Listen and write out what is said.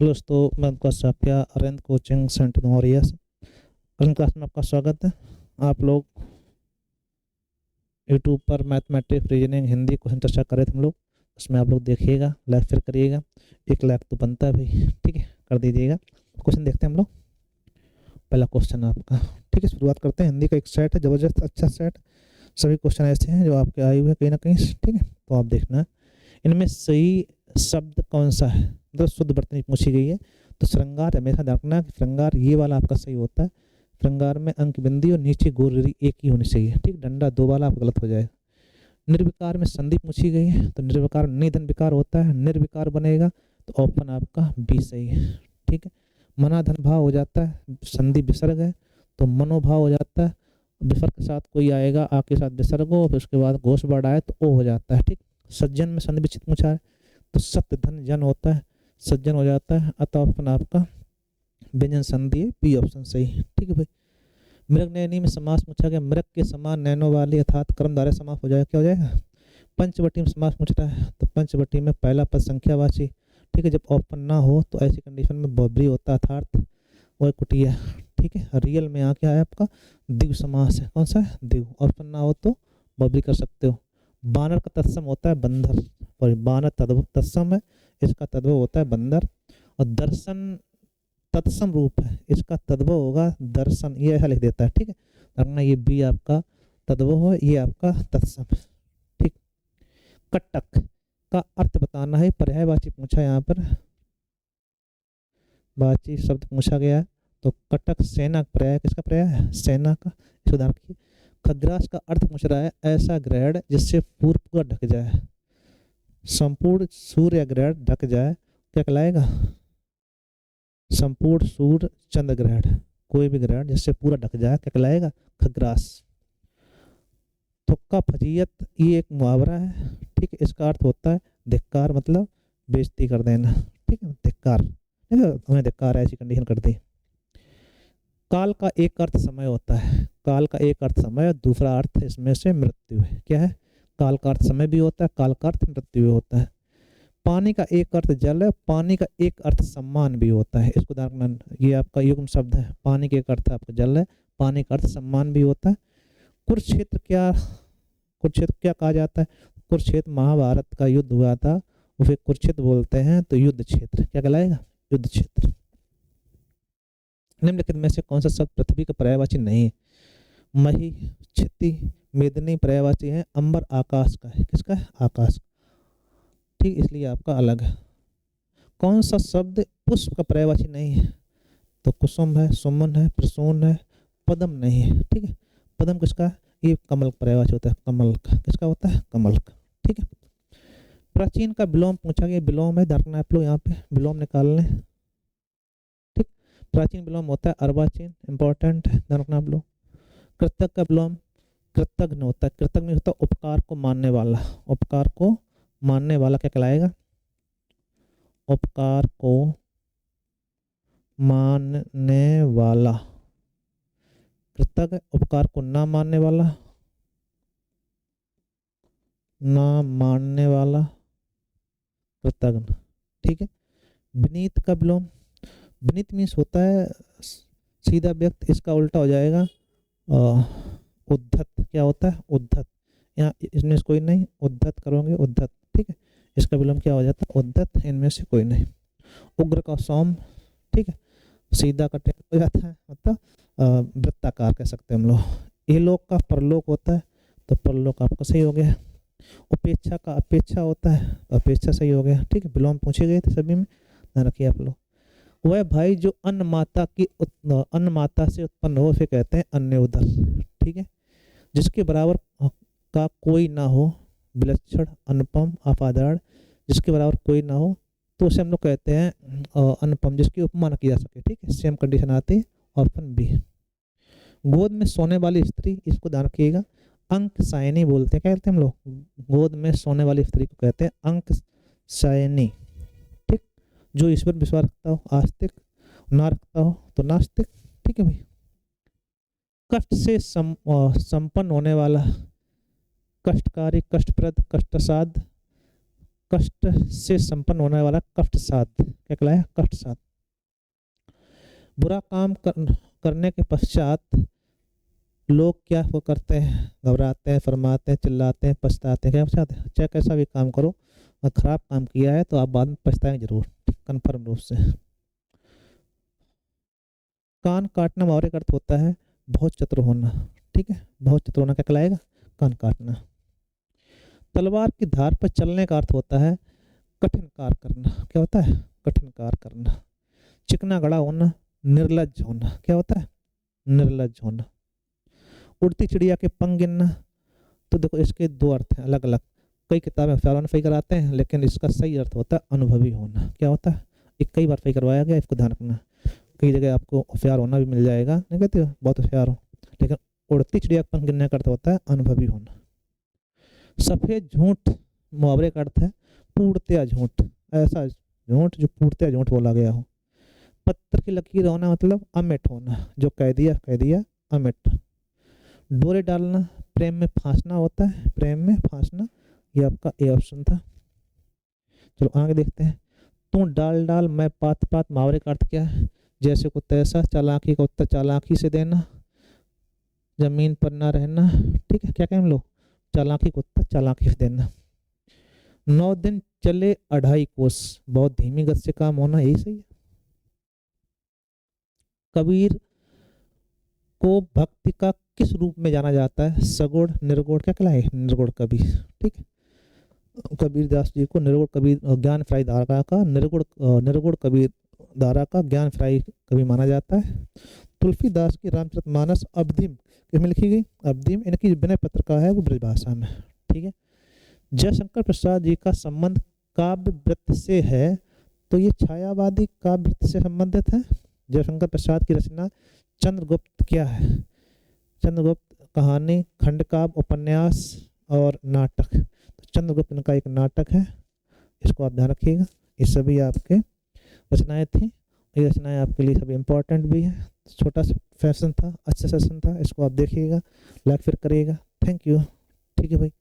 दोस्तों, मैं आपका साक्या अरविंद कोचिंग सेंटर मौरिया से अरविंद क्लास में आपका स्वागत है। आप लोग यूट्यूब पर मैथमेटिक्स रीजनिंग हिंदी क्वेश्चन चर्चा कर रहे थे हम लोग। उसमें आप लोग देखिएगा, लाइक शेयर करिएगा। 1 लाख तो बनता है भाई, ठीक है, कर दीजिएगा। क्वेश्चन देखते हैं हम लोग। पहला क्वेश्चन आपका, ठीक है, शुरुआत करते हैं। हिंदी का एक सेट है, जबरदस्त अच्छा सेट। सभी क्वेश्चन ऐसे हैं जो आपके आए हुए हैं कहीं ना कहीं, ठीक है। तो आप देखना इनमें सही शब्द कौन सा है, मतलब शुद्ध वर्तनी पूछी गई है। तो श्रृंगार हमेशा देखना कि श्रृंगार ये वाला आपका सही होता है। श्रृंगार में अंक बिंदी और नीचे गोररी एक ही होनी चाहिए, ठीक। डंडा दो वाला आप गलत हो जाएगा। निर्विकार में संधि पूछी गई है, तो निर्विकार निधन विकार होता है, निर्विकार बनेगा। तो ऑप्शन आपका बी सही है, ठीक है। मनाधन भाव हो जाता है, संधि विसर्ग है, तो मनोभाव हो जाता है। विसर्ग के साथ कोई आएगा, आ के साथ विसर्ग हो, फिर उसके बाद घोष बढ़ आए तो ओ हो जाता है, ठीक। सज्जन में संधि विच्छेद पूछा है, तो सत्य धन जन होता है, सज्जन हो जाता है। अतः ऑप्शन आपका व्यंजन संधि है, बी ऑप्शन सही है, ठीक है भाई। मृग नैनी में समास पूछा गया, मृग के समान नैनो वाली अर्थात कर्मधारय समास हो जाएगा, क्या हो जाएगा। पंचवटी में समास पूछ रहा है, तो पंचवटी में पहला पद संख्यावाची, ठीक है। जब ऑप्शन ना हो तो ऐसी कंडीशन में बहुब्रीहि होता है, अर्थात वह कुटिया, ठीक है। रियल में यहाँ क्या है आपका द्विगु समास है, कौन सा है, द्विगु। ऑप्शन ना हो तो बहुब्रीहि कर सकते हो। बानर का तत्सम होता है बंदर, और बानर तत्सम है, इसका तद्भव होता है बंदर। और दर्शन तत्सम रूप है, इसका तद्भव होगा दर्शन, ये ऐसा लिख देता है, ठीक है। वरना ये बी आपका तद्भव है, ये आपका तत्सम है, ठीक। कटक का अर्थ बताना है, पर्यायवाची पूछा यहाँ पर, वाची शब्द पूछा गया है। तो कटक सेना का पर्याय, किसका पर्याय है, सेना का। इस उदाहरण की खग्रास का अर्थ पूछ रहा है, ऐसा ग्रहण जिससे पूर्व पूरा ढक जाए, संपूर्ण सूर्य ग्रहण ढक जाए, क्या कहलाएगा, संपूर्ण सूर्य चंद्र ग्रहण। कोई भी ग्रहण जिससे पूरा ढक जाए क्या कहलाएगा, खग्रास। थुक्का फजीयत ये एक मुहावरा है, ठीक है। इसका अर्थ होता है धिक्कार, मतलब बेइज्जती कर देना, ठीक है, धिक्कार, ठीक है, हमें धिक्कार ऐसी कंडीशन कर दी। काल का एक अर्थ समय होता है, काल का एक अर्थ समय, दूसरा अर्थ इसमें से मृत्यु है, क्या है, काल का अर्थ समय भी होता है, काल का अर्थ मृत्यु भी होता है। पानी का एक अर्थ जल है, पानी का एक अर्थ सम्मान भी होता है। इसको उदाहरण, ये आपका युग्म शब्द है, पानी के एक अर्थ आपका जल है, पानी का अर्थ सम्मान भी होता है। कुरुक्षेत्र क्या, कुरुक्षेत्र क्या कहा जाता है, कुरुक्षेत्र महाभारत का युद्ध हुआ था, उसे कुरुक्षेत्र बोलते हैं, तो युद्ध क्षेत्र क्या कहलाएगा, युद्ध क्षेत्र। निम्नलिखित में से कौन सा शब्द पृथ्वी का पर्यायवाची नहीं है। मही, क्षिति, मेदिनी पर्यायवाची है, अंबर आकाश का है, किसका है, आकाश, ठीक, इसलिए आपका अलग है। कौन सा शब्द पुष्प का पर्यायवाची नहीं है, तो कुसुम है, सुमन है, प्रसून है, पद्म नहीं है, ठीक है। पद्म किसका, ये कमल का पर्यायवाची होता है, कमल का, किसका होता है, कमल का, ठीक है। प्राचीन का विलोम पूछा गया, विलोम है, धरना आप लोग यहाँ पे विलोम निकाल लें, ठीक। प्राचीन विलोम होता है अर्वाचीन, इंपॉर्टेंट है, ध्यान रखना आप लोग। कृतज्ञ का विलोम कृतज्ञ होता है, कृतज्ञ में होता है उपकार को मानने वाला, उपकार को मानने वाला क्या कहलाएगा, उपकार को मानने वाला। कृतज्ञ उपकार को ना मानने वाला, ना मानने वाला कृतज्ञ, ठीक है। विनीत का विलोम, विनीत मीन्स होता है सीधा व्यक्त, इसका उल्टा हो जाएगा उद्धत, क्या होता है, उद्धत। यहाँ इसमें से कोई नहीं, उद्धत करोगे उद्धत, ठीक है। इसका विलोम क्या हो जाता है, उद्धत, इनमें से कोई नहीं। उग्र का सौम, ठीक है, सीधा का टेढ़ा हो जाता है, मतलब वृत्ताकार कह सकते हैं हम लोग। इहलोक का परलोक होता है, तो परलोक आपका सही हो गया। उपेक्षा का अपेक्षा होता है, तो अपेक्षा सही हो गया, ठीक है। विलोम पूछे गए थे सभी में, ध्यान रखिए आप लोग। वह भाई जो अन्न माता की अन्न माता से उत्पन्न हो उसे कहते हैं अन्य उदर, ठीक है। जिसके बराबर का कोई ना हो, विलक्षण, अनुपम, असाधारण, जिसके बराबर कोई ना हो तो उसे हम लोग कहते हैं अनुपम, जिसकी उपमा न की जा सके, ठीक है। सेम कंडीशन आती है, ऑप्शन बी। गोद में सोने वाली स्त्री, इसको ध्यान रखिएगा, अंक सायनी बोलते हैं, क्या कहते हैं हम लोग, गोद में सोने वाली स्त्री को कहते हैं अंक सायनी, ठीक। जो ईश्वर विश्वास रखता हो आस्तिक, ना रखता हो तो नास्तिक, ठीक है भाई। कष्ट से संपन्न होने वाला, कष्टकारी, कष्टप्रद, कष्टसाध, कष्ट से संपन्न होने वाला कष्टसाध, क्या कहलाया? कष्टसाध। बुरा काम करने के पश्चात लोग क्या वो करते हैं? घबराते हैं, फरमाते हैं, चिल्लाते हैं, पछताते हैं। क्या पछताते हैं? चाहे कैसा भी काम करो और खराब काम किया है तो आप बाद में पछताएंगे जरूर, कन्फर्म रूप से। कान काटना मुहावरे का अर्थ होता है बहुत चतुर होना, ठीक है, बहुत चतुर होना क्या कहलाएगा? कान काटना। तलवार की धार पर चलने का अर्थ होता है कठिन कार्य करना, क्या होता है? कठिन कार्य करना। चिकना गड़ा होना, निर्लज्ज होना, क्या होता है? निर्लज्ज होना। उड़ती चिड़िया के पंख गिनना, तो देखो इसके दो अर्थ हैं अलग अलग। कई किताबें फी कराते हैं लेकिन इसका सही अर्थ होता है अनुभवी होना, क्या होता है? एक कई बार फी करवाया गया, इसको ध्यान रखना। कई जगह आपको होशियार होना भी मिल जाएगा, नहीं कहते हो बहुत होशियार हो, लेकिन उड़ती चिड़िया के पंख गिनने का अर्थ होता है अनुभवी होना। सफेद झूठ मुहावरे का अर्थ है पूर्णतया झूठ, ऐसा झूठ जो पूर्णतया झूठ बोला गया हो। पत्थर की लकीर होना मतलब अमिट होना, जो कह दिया अमिट। डोरे डालना प्रेम में फांसना होता है, प्रेम में फांसना। ये आपका ए ऑप्शन था। चलो आगे देखते हैं। तू डाल डाल मैं पात पात मुहावरे का अर्थ क्या है? जैसे को तैसा, चालाकी का उत्तर चालाकी से देना, जमीन पर ना रहना, ठीक है। क्या कहें हम लोग? चालाकी को उत्तर चालाकी से देना। 9 दिन चले 2.5 कोस, बहुत धीमी गति से काम होना, यही सही है। कबीर को भक्ति का किस रूप में जाना जाता है? सगुण, निर्गुण, क्या कहलाए? निर्गुण कबीर, ठीक है। कबीरदास जी को निर्गुण कबीर ज्ञान फ्राई धारा का निर्गुण कबीर धारा का ज्ञान फ्राई कवि माना जाता है। तुलसीदास की रामचरितमानस अवधिम किसमें लिखी गई? अवधिम। इनकी विनय पत्रिका है वो ब्रजभाषा में, ठीक है। जयशंकर प्रसाद जी का संबंध काव्य वृत्ति से है, तो ये छायावादी काव्य वृत्ति से संबंधित है। जयशंकर प्रसाद की रचना चंद्रगुप्त क्या है? चंद्रगुप्त कहानी, खंडकाव्य, उपन्यास और नाटक। तो चंद्रगुप्त इनका एक नाटक है, इसको आप ध्यान रखिएगा। ये सभी आपके रचनाएं थी, ये रचनाएं आपके लिए सभी इम्पोर्टेंट भी है। छोटा सा फैशन था, अच्छा सेशन था, इसको आप देखिएगा, लाइक फिर करिएगा। थैंक यू, ठीक है भाई।